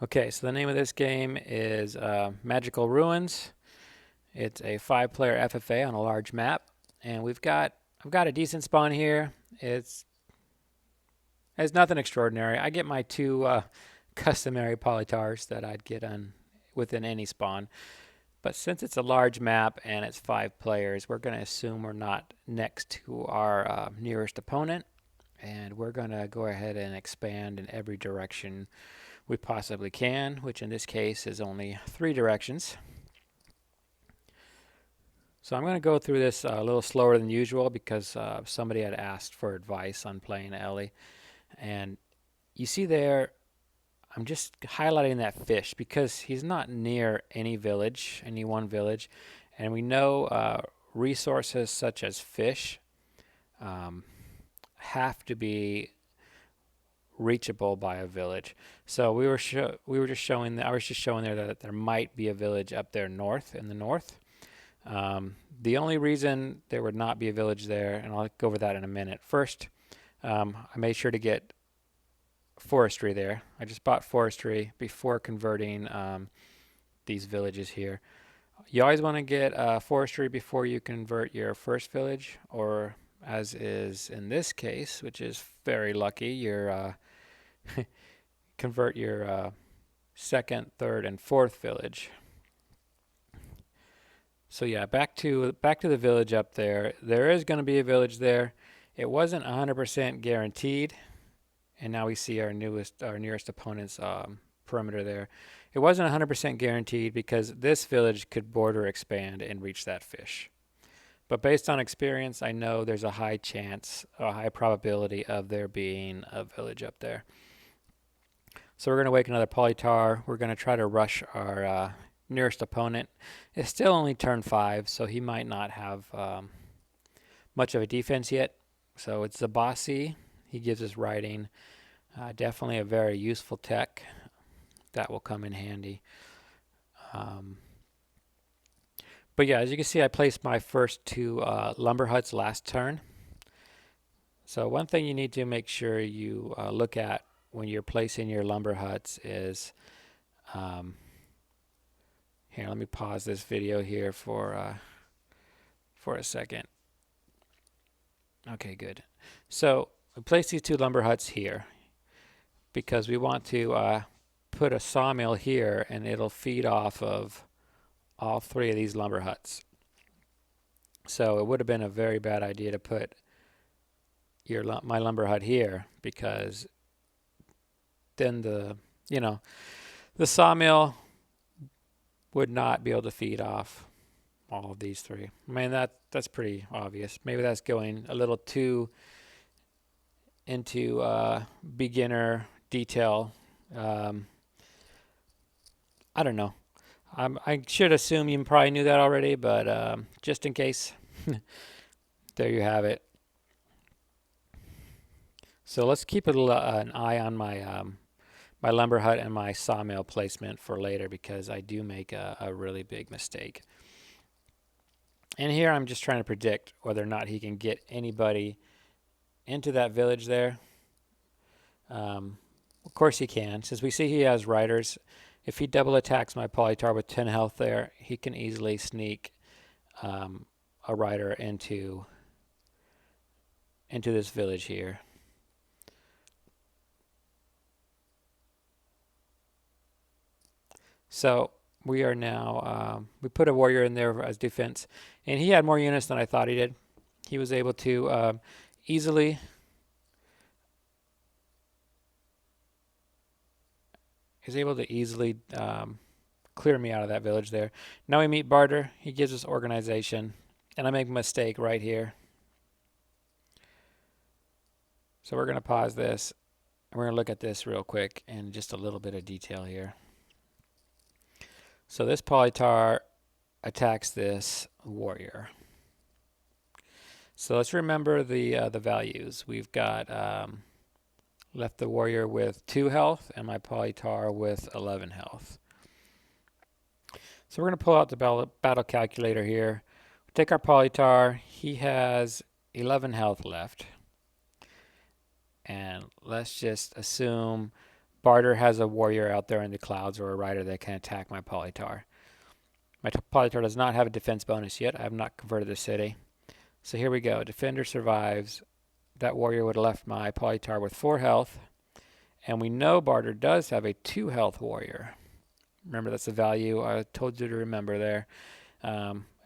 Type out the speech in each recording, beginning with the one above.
Okay, so the name of this game is Magical Ruins. It's a 5-player FFA on a large map, and I've got a decent spawn here. It's nothing extraordinary. I get my two customary polytars that I'd get on within any spawn. But since it's a large map and it's 5 players, we're going to assume we're not next to our nearest opponent, and we're going to go ahead and expand in every direction we possibly can, which in this case is only 3 directions. So I'm going to go through this a little slower than usual because somebody had asked for advice on playing Ellie. And you see there, I'm just highlighting that fish because he's not near any village, any one village. And we know resources such as fish have to be reachable by a village. So we were just showing I was just showing there that there might be a village up there north in the north. The only reason there would not be a village there, and I'll go over that in a minute. First, I made sure to get forestry there. I just bought forestry before converting these villages here. You always want to get forestry before you convert your first village, or as is in this case, which is very lucky, your convert your second, third, and fourth village. So yeah, back to the village up there. There is going to be a village there. It wasn't 100% guaranteed, and now we see our nearest opponent's perimeter there. It wasn't 100% guaranteed because this village could border expand and reach that fish. But based on experience, I know there's a high chance, a high probability of there being a village up there. So we're going to wake another polytar. We're going to try to rush our nearest opponent. It's still only turn 5, so he might not have much of a defense yet. So it's the bossy. He gives us riding. Definitely a very useful tech that will come in handy. But yeah, as you can see, I placed my first 2 lumber huts last turn. So one thing you need to make sure you look at when you're placing your lumber huts is, here, let me pause this video here for a second. Okay, good. So we place these 2 lumber huts here because we want to put a sawmill here, and it'll feed off of all 3 of these lumber huts. So it would have been a very bad idea to put my lumber hut here, because then the sawmill would not be able to feed off all of these 3. I mean, that's pretty obvious. Maybe that's going a little too into beginner detail. I don't know. I should assume you probably knew that already, but just in case, there you have it. So let's keep an eye on my my lumber hut and my sawmill placement for later, because I do make a really big mistake. And here I'm just trying to predict whether or not he can get anybody into that village there. Of course he can, since we see he has riders. If he double attacks my polytar with 10 health there, he can easily sneak a rider into this village here. So we are now, we put a warrior in there as defense, and he had more units than I thought he did. He was able to easily clear me out of that village there. Now we meet Barter. He gives us organization, and I make a mistake right here. So we're going to pause this, and we're going to look at this real quick in just a little bit of detail here. So this polytar attacks this warrior. So let's remember the values. We've got left the warrior with 2 health and my polytar with 11 health. So we're going to pull out the battle calculator here. Take our polytar. He has 11 health left. And let's just assume Barter has a warrior out there in the clouds or a rider that can attack my polytaur. My polytaur does not have a defense bonus yet. I have not converted the city. So here we go. Defender survives. That warrior would have left my polytaur with 4 health. And we know Barter does have a 2 health warrior. Remember, that's the value I told you to remember there.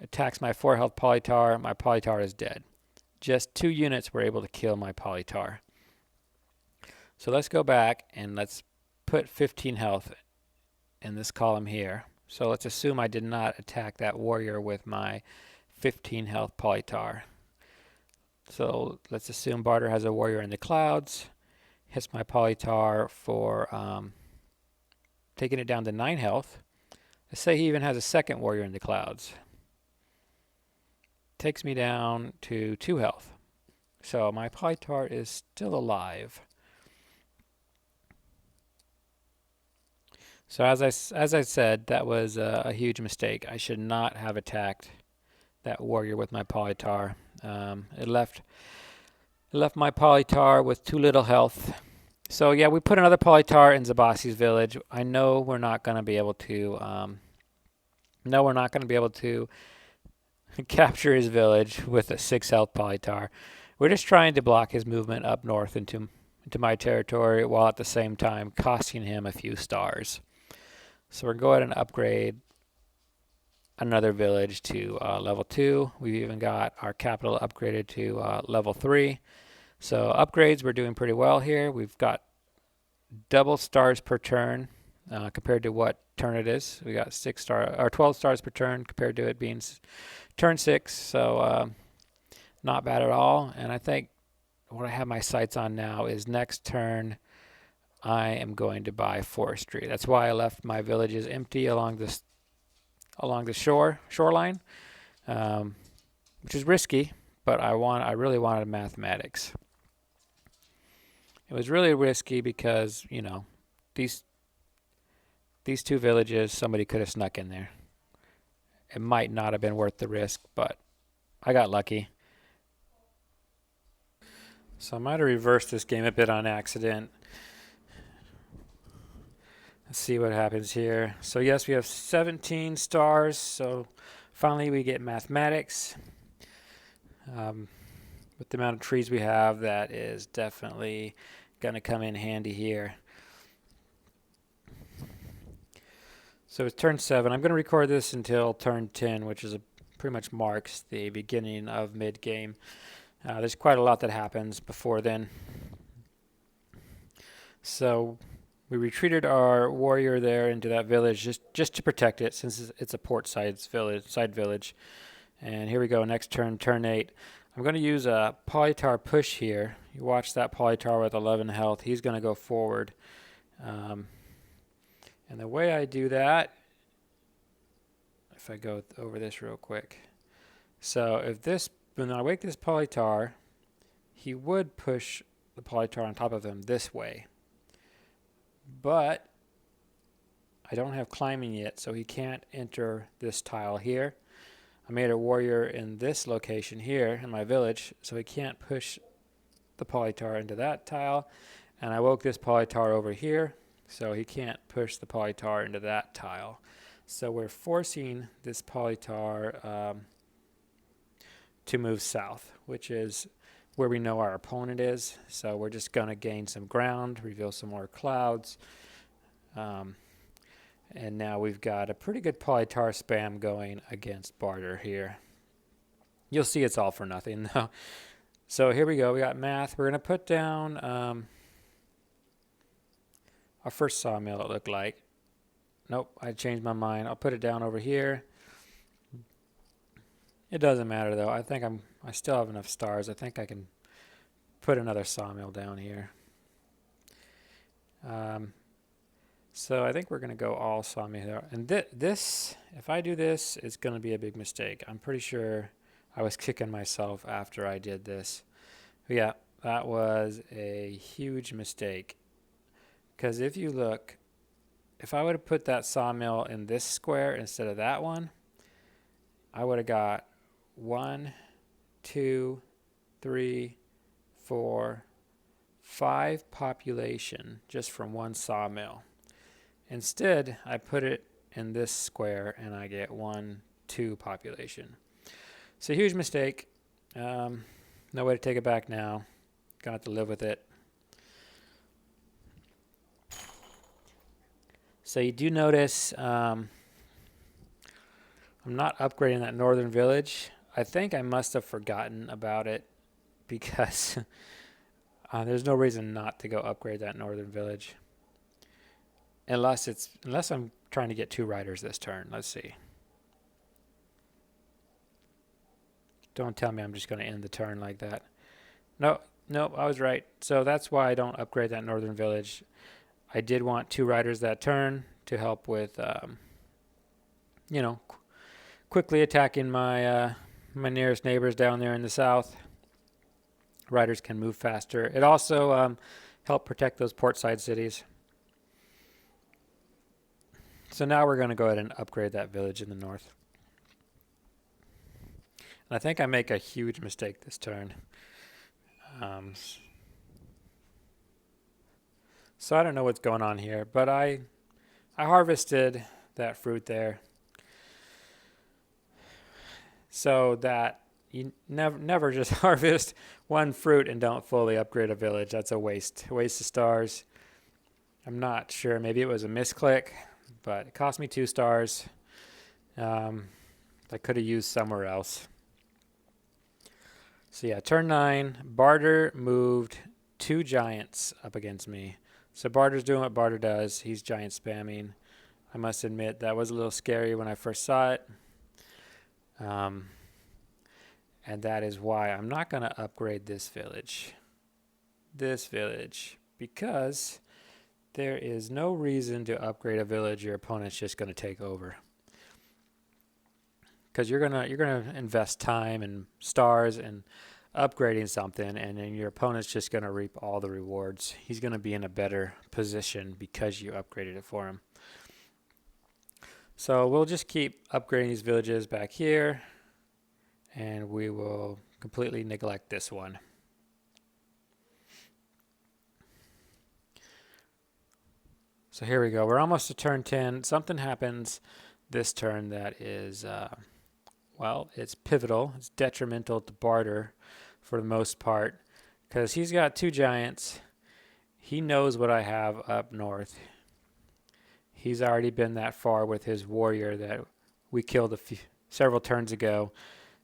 Attacks my 4 health polytaur. My polytaur is dead. Just 2 units were able to kill my polytaur. So let's go back and let's put 15 health in this column here. So let's assume I did not attack that warrior with my 15 health polytaur. So let's assume Barter has a warrior in the clouds. Hits my polytaur for taking it down to 9 health. Let's say he even has a second warrior in the clouds. Takes me down to 2 health. So my polytaur is still alive. So as I said, that was a huge mistake. I should not have attacked that warrior with my polytaur. It left my polytaur with too little health. So yeah, we put another polytaur in Zabasi's village. I know we're not going to be able to. Capture his village with a 6 health polytaur. We're just trying to block his movement up north into my territory, while at the same time costing him a few stars. So we're going to upgrade another village to level 2. We've even got our capital upgraded to level 3. So upgrades, we're doing pretty well here. We've got double stars per turn compared to what turn it is. We got 12 stars per turn compared to it being turn 6. So not bad at all. And I think what I have my sights on now is next turn I am going to buy forestry. That's why I left my villages empty along the shoreline, which is risky, but I really wanted mathematics. It was really risky because, you know, these 2 villages, somebody could have snuck in there. It might not have been worth the risk, but I got lucky. So I might have reversed this game a bit on accident. Let's see what happens here. So yes, we have 17 stars. So finally we get mathematics. With the amount of trees we have, that is definitely going to come in handy here. So it's turn 7. I'm going to record this until turn 10, which is pretty much marks the beginning of mid-game. There's quite a lot that happens before then. So we retreated our warrior there into that village just to protect it, since it's a port side village. And here we go, next turn, turn 8. I'm going to use a polytaur push here. You watch that polytaur with 11 health. He's going to go forward. And the way I do that, if I go over this real quick. So when I wake this polytaur, he would push the polytaur on top of him this way. But I don't have climbing yet, so he can't enter this tile here. I made a warrior in this location here in my village, so he can't push the polytaur into that tile. And I woke this polytaur over here, so he can't push the polytaur into that tile. So we're forcing this polytaur to move south, which is where we know our opponent is. So we're just going to gain some ground, reveal some more clouds. And now we've got a pretty good polytaur spam going against Barter here. You'll see it's all for nothing though. So here we go. We got math. We're going to put down our first sawmill, it looked like. Nope, I changed my mind. I'll put it down over here. It doesn't matter though. I think I still have enough stars. I think I can put another sawmill down here. So I think we're going to go all sawmill here. And this, if I do this, it's going to be a big mistake. I'm pretty sure I was kicking myself after I did this. But yeah, that was a huge mistake. Because if you look, if I would have put that sawmill in this square instead of that one, I would have got 1, 2, 3, 4, 5 population just from one sawmill. Instead, I put it in this square and I get 1, 2 population. It's a huge mistake. No way to take it back now. Gonna have to live with it. So you do notice I'm not upgrading that northern village. I think I must have forgotten about it because there's no reason not to go upgrade that northern village. Unless I'm trying to get 2 riders this turn. Let's see. Don't tell me I'm just going to end the turn like that. No, I was right. So that's why I don't upgrade that northern village. I did want 2 riders that turn to help with, quickly attacking my my nearest neighbors down there in the south. Riders can move faster. It also helped protect those portside cities. So now we're going to go ahead and upgrade that village in the north. And I think I make a huge mistake this turn. So I don't know what's going on here, but I harvested that fruit there. So that you never just harvest one fruit and don't fully upgrade a village. That's a waste of stars. I'm not sure. Maybe it was a misclick, but it cost me 2 stars. I could have used somewhere else. So yeah, turn 9, Barter moved 2 giants up against me. So Barter's doing what Barter does. He's giant spamming. I must admit that was a little scary when I first saw it. And that is why I'm not going to upgrade this village. Because there is no reason to upgrade a village your opponent's just going to take over. Because you're gonna invest time and stars in upgrading something, and then your opponent's just going to reap all the rewards. He's going to be in a better position because you upgraded it for him. So we'll just keep upgrading these villages back here, and we will completely neglect this one. So here we go. We're almost to turn 10. Something happens this turn that is, it's pivotal. It's detrimental to Barter for the most part because he's got 2 giants. He knows what I have up north. He's already been that far with his warrior that we killed several turns ago.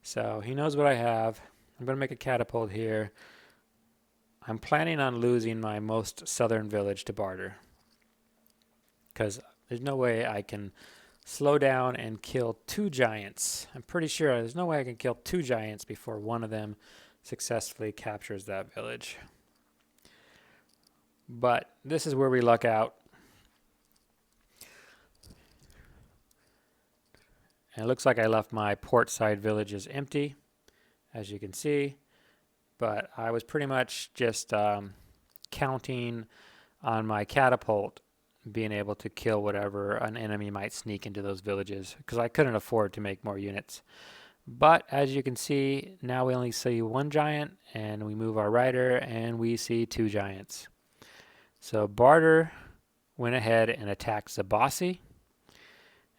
So he knows what I have. I'm going to make a catapult here. I'm planning on losing my most southern village to Barter because there's no way I can slow down and kill 2 giants. I'm pretty sure there's no way I can kill 2 giants before one of them successfully captures that village. But this is where we luck out. And it looks like I left my port side villages empty, as you can see. But I was pretty much just counting on my catapult being able to kill whatever an enemy might sneak into those villages because I couldn't afford to make more units. But as you can see, now we only see 1 giant, and we move our rider and we see 2 giants. So Barter went ahead and attacked Zabasi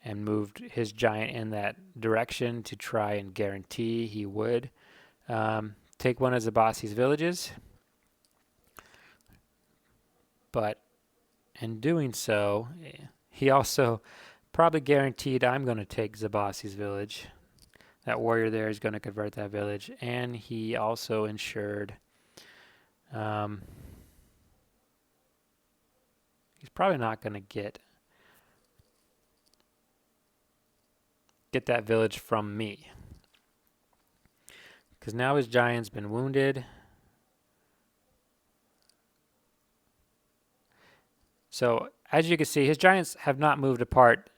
and moved his giant in that direction to try and guarantee he would take one of Zabasi's villages. But in doing so, he also probably guaranteed I'm going to take Zabasi's village. That warrior there is going to convert that village. And he also ensured he's probably not going to get that village from me. Because now his giant's been wounded. So as you can see, his giants have not moved apart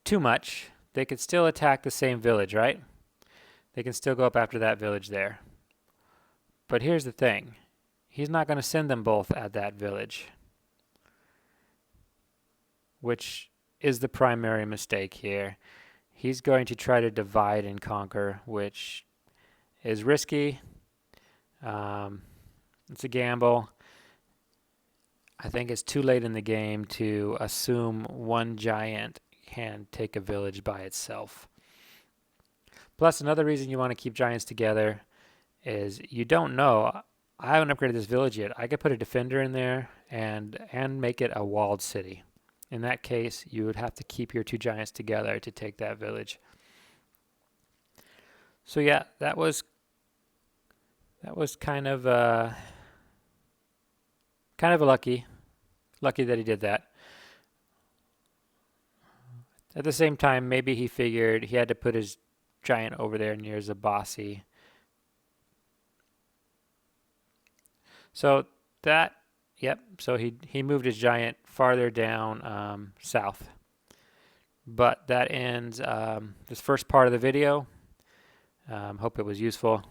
too much. They could still attack the same village, right? They can still go up after that village there. But here's the thing. He's not going to send them both at that village, which is the primary mistake here. He's going to try to divide and conquer, which is risky. It's a gamble. I think it's too late in the game to assume one giant can take a village by itself. Plus, another reason you want to keep giants together is you don't know. I haven't upgraded this village yet. I could put a defender in there and make it a walled city. In that case, you would have to keep your two giants together to take that village. So yeah, that was kind of a lucky that he did that. At the same time, maybe he figured he had to put his giant over there near Zabasi. So that, yep. So he moved his giant farther down south. But that ends this first part of the video. Hope it was useful.